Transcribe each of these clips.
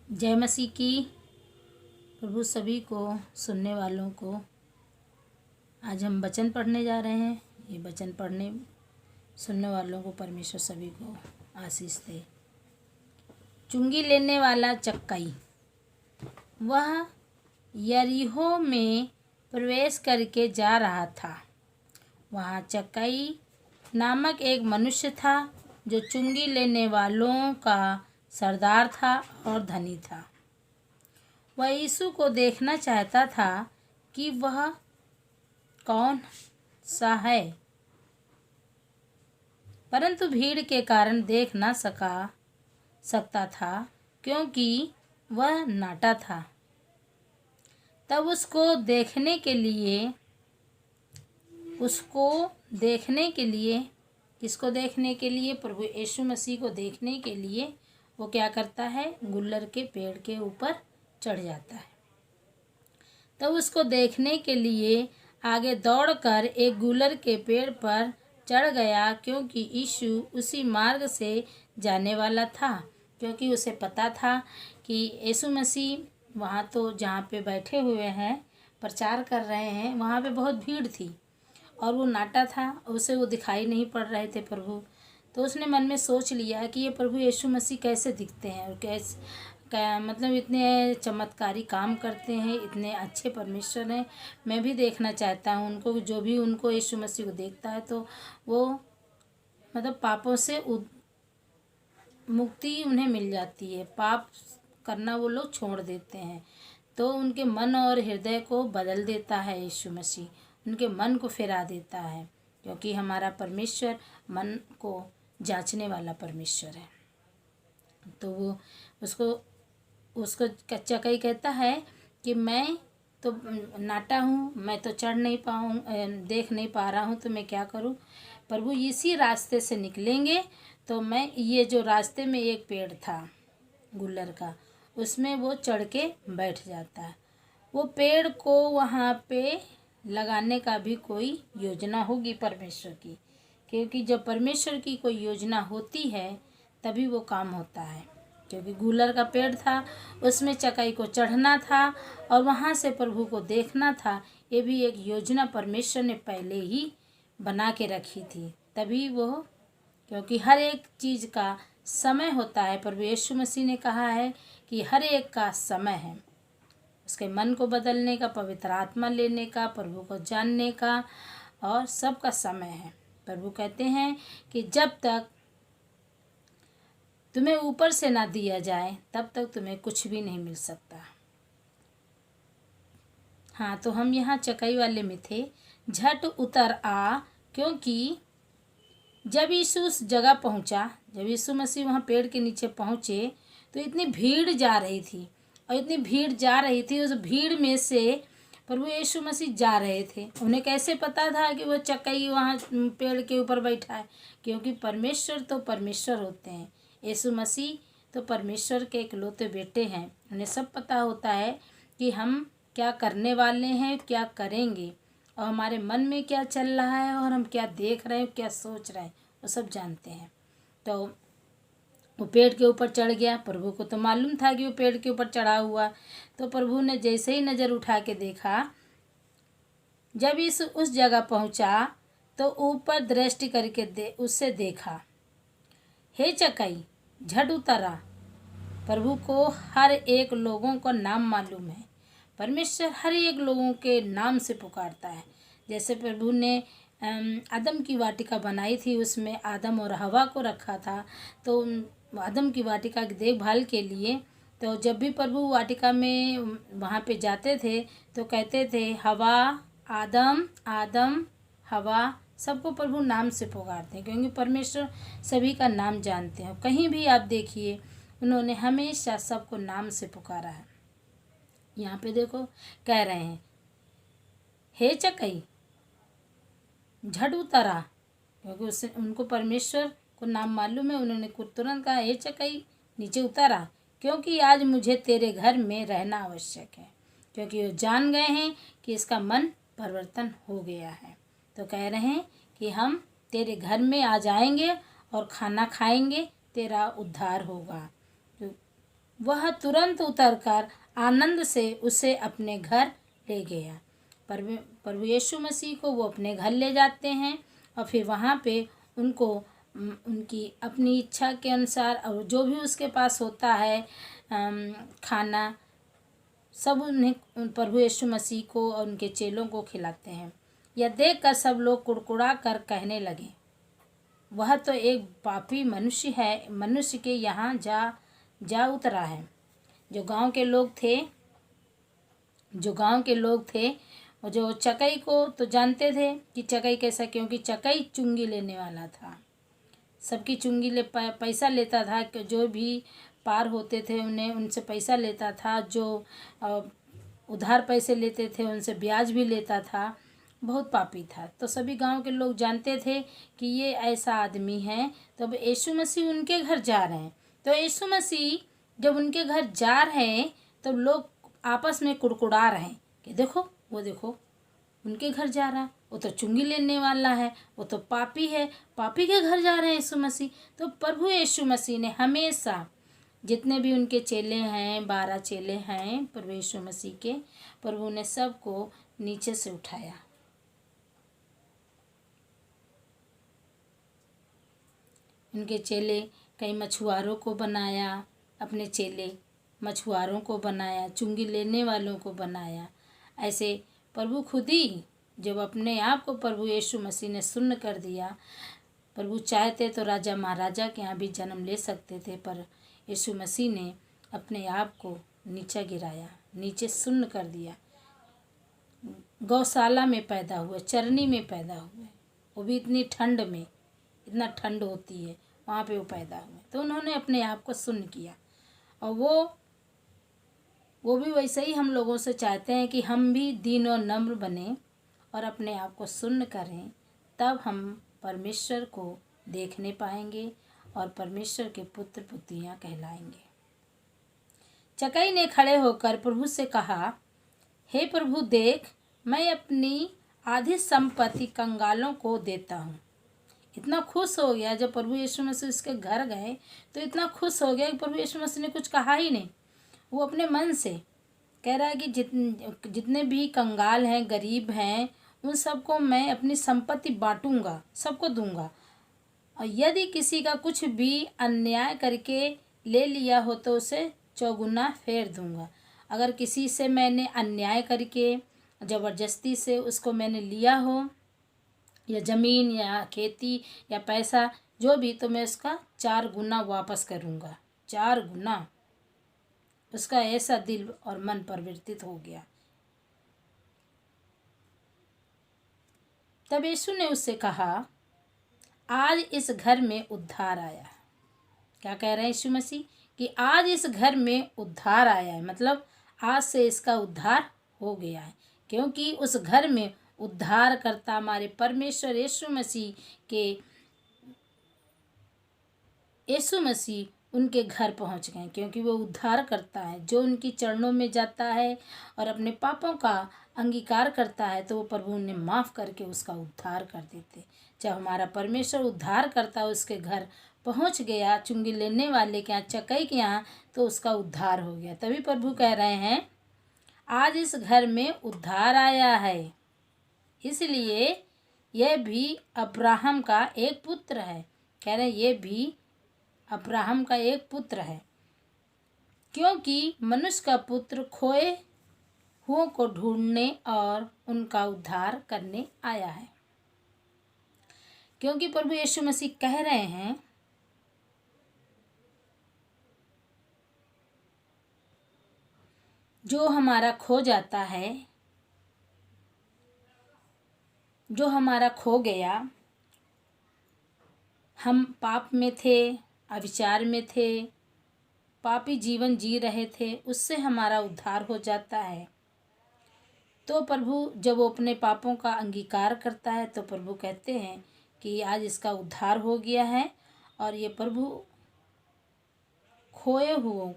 जय मसीह की। प्रभु सभी को, सुनने वालों को, आज हम वचन पढ़ने जा रहे हैं। ये वचन पढ़ने सुनने वालों को परमेश्वर सभी को आशीष दे। चुंगी लेने वाला चक्काई। वह यरीहो में प्रवेश करके जा रहा था। वहाँ चक्काई नामक एक मनुष्य था जो चुंगी लेने वालों का सरदार था और धनी था। वह यीशु को देखना चाहता था कि वह कौन सा है, परंतु भीड़ के कारण देख न सकता था क्योंकि वह नाटा था। तब उसको देखने के लिए किसको देखने के लिए? प्रभु यीशु मसीह को देखने के लिए वो क्या करता है? गुल्लर के पेड़ के ऊपर चढ़ जाता है। तब उसको देखने के लिए आगे दौड़कर एक गुल्लर के पेड़ पर चढ़ गया, क्योंकि यीशु उसी मार्ग से जाने वाला था। क्योंकि उसे पता था कि यीशु मसीह वहाँ तो जहाँ पे बैठे हुए हैं, प्रचार कर रहे हैं, वहाँ पे बहुत भीड़ थी और वो नाटा था, उसे वो दिखाई नहीं पड़ रहे थे प्रभु। तो उसने मन में सोच लिया कि ये प्रभु यीशु मसीह कैसे दिखते हैं और मतलब इतने चमत्कारी काम करते हैं, इतने अच्छे परमेश्वर हैं। मैं भी देखना चाहता हूँ उनको। जो भी उनको यीशु मसीह को देखता है तो वो मतलब पापों से मुक्ति उन्हें मिल जाती है। पाप करना वो लोग छोड़ देते हैं। तो उनके मन और हृदय को बदल देता है यीशु मसीह, उनके मन को फिरा देता है, क्योंकि हमारा परमेश्वर मन को जांचने वाला परमेश्वर है। तो वो उसको चक्काई कहता है कि मैं तो नाटा हूँ, मैं तो चढ़ नहीं देख नहीं पा रहा हूँ, तो मैं क्या करूँ? प्रभु इसी रास्ते से निकलेंगे तो मैं, ये जो रास्ते में एक पेड़ था गुल्लर का, उसमें वो चढ़ के बैठ जाता है। वो पेड़ को वहाँ पे लगाने का भी कोई योजना होगी परमेश्वर की, क्योंकि जब परमेश्वर की कोई योजना होती है तभी वो काम होता है। क्योंकि गुलर का पेड़ था, उसमें चकाई को चढ़ना था और वहाँ से प्रभु को देखना था। ये भी एक योजना परमेश्वर ने पहले ही बना के रखी थी। तभी वो, क्योंकि हर एक चीज़ का समय होता है। प्रभु यीशु मसीह ने कहा है कि हर एक का समय है, उसके मन को बदलने का, पवित्र आत्मा लेने का, प्रभु को जानने का, और सबका समय है। प्रभु कहते हैं कि जब तक तुम्हें ऊपर से ना दिया जाए तब तक तुम्हें कुछ भी नहीं मिल सकता। हाँ, तो हम यहाँ चकाई वाले में थे। झट उतर आ, क्योंकि जब यीशु उस जगह पहुँचा, जब यीशु मसीह वहाँ पेड़ के नीचे पहुँचे तो इतनी भीड़ जा रही थी, और इतनी भीड़ जा रही थी, उस भीड़ में से प्रभु यीशु मसीह जा रहे थे। उन्हें कैसे पता था कि वो चक्काई वहाँ पेड़ के ऊपर बैठा है? क्योंकि परमेश्वर तो परमेश्वर होते हैं, यीशु मसीह तो परमेश्वर के इकलौते बेटे हैं। उन्हें सब पता होता है कि हम क्या करने वाले हैं, क्या करेंगे, और हमारे मन में क्या चल रहा है, और हम क्या देख रहे हैं, क्या सोच रहे हैं, वो सब जानते हैं। तो वो पेड़ के ऊपर चढ़ गया। प्रभु को तो मालूम था कि वो पेड़ के ऊपर चढ़ा हुआ। तो प्रभु ने जैसे ही नज़र उठा के देखा, जब उस जगह पहुंचा तो ऊपर दृष्टि करके उससे देखा। हे चकाई, झट उतरा। प्रभु को हर एक लोगों का नाम मालूम है। परमेश्वर हर एक लोगों के नाम से पुकारता है। जैसे प्रभु ने आदम की वाटिका बनाई थी, उसमें आदम और हवा को रखा था। तो आदम की वाटिका की देखभाल के लिए, तो जब भी प्रभु वाटिका में वहाँ पे जाते थे तो कहते थे हवा, आदम, आदम, हवा, सबको प्रभु नाम से पुकारते हैं, क्योंकि परमेश्वर सभी का नाम जानते हैं। कहीं भी आप देखिए, उन्होंने हमेशा सबको नाम से पुकारा है। यहाँ पे देखो कह रहे हैं, हे चकाई, झट उतरा, क्योंकि उससे उनको परमेश्वर को नाम मालूम है। उन्होंने तुरंत कहा, हे चकाई, नीचे उतरा, क्योंकि आज मुझे तेरे घर में रहना आवश्यक है। क्योंकि वो जान गए हैं कि इसका मन परिवर्तन हो गया है। तो कह रहे हैं कि हम तेरे घर में आ जाएंगे और खाना खाएंगे, तेरा उद्धार होगा। तो वह तुरंत उतरकर आनंद से उसे अपने घर ले गया। प्रभु यीशु मसीह को वो अपने घर ले जाते हैं और फिर वहाँ पे उनको उनकी अपनी इच्छा के अनुसार और जो भी उसके पास होता है खाना सब उन्हें प्रभु यीशु मसीह को और उनके चेलों को खिलाते हैं। यह देखकर सब लोग कुड़कुड़ा कर कहने लगे, वह तो एक पापी मनुष्य है, मनुष्य के यहाँ जा उतरा है। जो गांव के लोग थे और जो चकई को तो जानते थे कि चकई कैसा, क्योंकि चकई चुंगी लेने वाला था, सबकी चुंगी पैसा लेता था। जो भी पार होते थे उनसे पैसा लेता था, जो उधार पैसे लेते थे उनसे ब्याज भी लेता था, बहुत पापी था। तो सभी गांव के लोग जानते थे कि ये ऐसा आदमी है। तो अब यीशु मसीह उनके घर जा रहे हैं। तो यीशु मसीह जब उनके घर जा रहे हैं तो लोग आपस में कुड़कुड़ा रहे हैं कि देखो वो देखो उनके घर जा रहा है, वो तो चुंगी लेने वाला है, वो तो पापी है, पापी के घर जा रहे हैं यीशु मसीह। तो प्रभु यीशु मसीह ने हमेशा जितने भी उनके चेले हैं, 12 चेले हैं प्रभु यीशु मसीह के, प्रभु ने सबको नीचे से उठाया। उनके चेले कई मछुआरों को बनाया, अपने चेले मछुआरों को बनाया, चुंगी लेने वालों को बनाया। ऐसे प्रभु खुद ही जब अपने आप को प्रभु यीशु मसीह ने सुन्न कर दिया, प्रभु चाहते तो राजा महाराजा के यहाँ भी जन्म ले सकते थे, पर यीशु मसीह ने अपने आप को नीचे गिराया, नीचे सुन्न कर दिया। गौशाला में पैदा हुए, चरनी में पैदा हुए, वो भी इतनी ठंड में, इतना ठंड होती है वहाँ पे वो पैदा हुए। तो उन्होंने अपने आप को सुन्न किया। और वो भी वैसे ही हम लोगों से चाहते हैं कि हम भी दीन और नम्र बने और अपने आप को सुन्न करें, तब हम परमेश्वर को देखने पाएंगे और परमेश्वर के पुत्र पुत्रियाँ कहलाएंगे। चकई ने खड़े होकर प्रभु से कहा, हे प्रभु देख, मैं अपनी आधी संपत्ति कंगालों को देता हूँ। इतना खुश हो गया जब प्रभु यीशु मसीह उसके घर गए, तो इतना खुश हो गया कि प्रभु यीशु मसीह ने कुछ कहा ही नहीं। वो अपने मन से कह रहा है कि जितने भी कंगाल हैं, गरीब हैं, उन सबको मैं अपनी संपत्ति बांटूंगा, सबको दूंगा। और यदि किसी का कुछ भी अन्याय करके ले लिया हो तो उसे चौगुना फेर दूंगा। अगर किसी से मैंने अन्याय करके ज़बरदस्ती से उसको मैंने लिया हो, या ज़मीन या खेती या पैसा जो भी, तो मैं उसका 4 गुना वापस करूँगा, 4 गुना। उसका ऐसा दिल और मन परिवर्तित हो गया। तब यीशु ने उससे कहा, आज इस घर में उद्धार आया। क्या कह रहे हैं यीशु मसीह कि आज इस घर में उद्धार आया है, मतलब आज से इसका उद्धार हो गया है, क्योंकि उस घर में उद्धार करता हमारे परमेश्वर यीशु मसीह उनके घर पहुंच गए, क्योंकि वो उद्धार करता है। जो उनकी चरणों में जाता है और अपने पापों का अंगीकार करता है तो वो प्रभु उन्हें माफ़ करके उसका उद्धार कर देते। जब हमारा परमेश्वर उद्धार करता है, उसके घर पहुंच गया, चुंगी लेने वाले के यहाँ, चकई के यहाँ, तो उसका उद्धार हो गया। तभी प्रभु कह रहे हैं, आज इस घर में उद्धार आया है, इसलिए यह भी अब्राहम का एक पुत्र है। कह रहे हैं ये भी अब्राहम का एक पुत्र है, क्योंकि मनुष्य का पुत्र खोए हुओं को ढूंढने और उनका उद्धार करने आया है। क्योंकि प्रभु यीशु मसीह कह रहे हैं, जो हमारा खो जाता है, जो हमारा खो गया, हम पाप में थे, अविचार में थे, पापी जीवन जी रहे थे, उससे हमारा उद्धार हो जाता है। तो प्रभु जब वो अपने पापों का अंगीकार करता है तो प्रभु कहते हैं कि आज इसका उद्धार हो गया है। और ये प्रभु खोए हुओं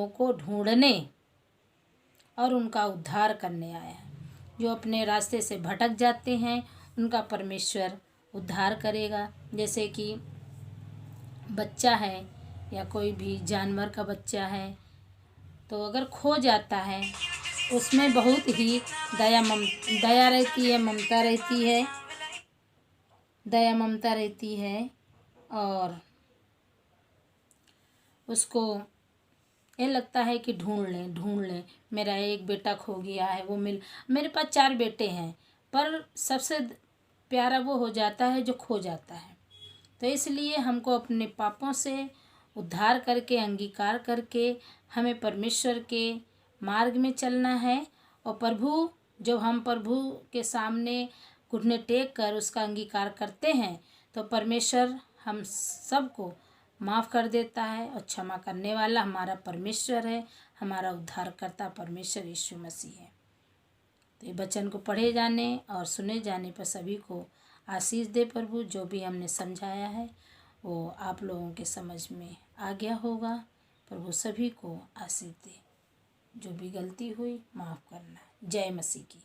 को ढूंढने और उनका उद्धार करने आया है। जो अपने रास्ते से भटक जाते हैं उनका परमेश्वर उद्धार करेगा। जैसे कि बच्चा है या कोई भी जानवर का बच्चा है तो अगर खो जाता है, उसमें बहुत ही दया रहती है, ममता रहती है, दया ममता रहती है। और उसको ये लगता है कि ढूंढ लें, मेरा एक बेटा खो गया है, वो मेरे पास 4 बेटे हैं, पर सबसे प्यारा वो हो जाता है जो खो जाता है। तो इसलिए हमको अपने पापों से उद्धार करके, अंगीकार करके हमें परमेश्वर के मार्ग में चलना है। और जब हम प्रभु के सामने घुटने टेक कर उसका अंगीकार करते हैं तो परमेश्वर हम सबको माफ़ कर देता है। और क्षमा करने वाला हमारा परमेश्वर है, हमारा उद्धारकर्ता परमेश्वर यीशु मसीह है। तो ये वचन को पढ़े जाने और सुने जाने पर सभी को आशीष दे प्रभु। जो भी हमने समझाया है वो आप लोगों के समझ में आ गया होगा। प्रभु सभी को आशीष दे। जो भी गलती हुई माफ़ करना। जय मसीह की।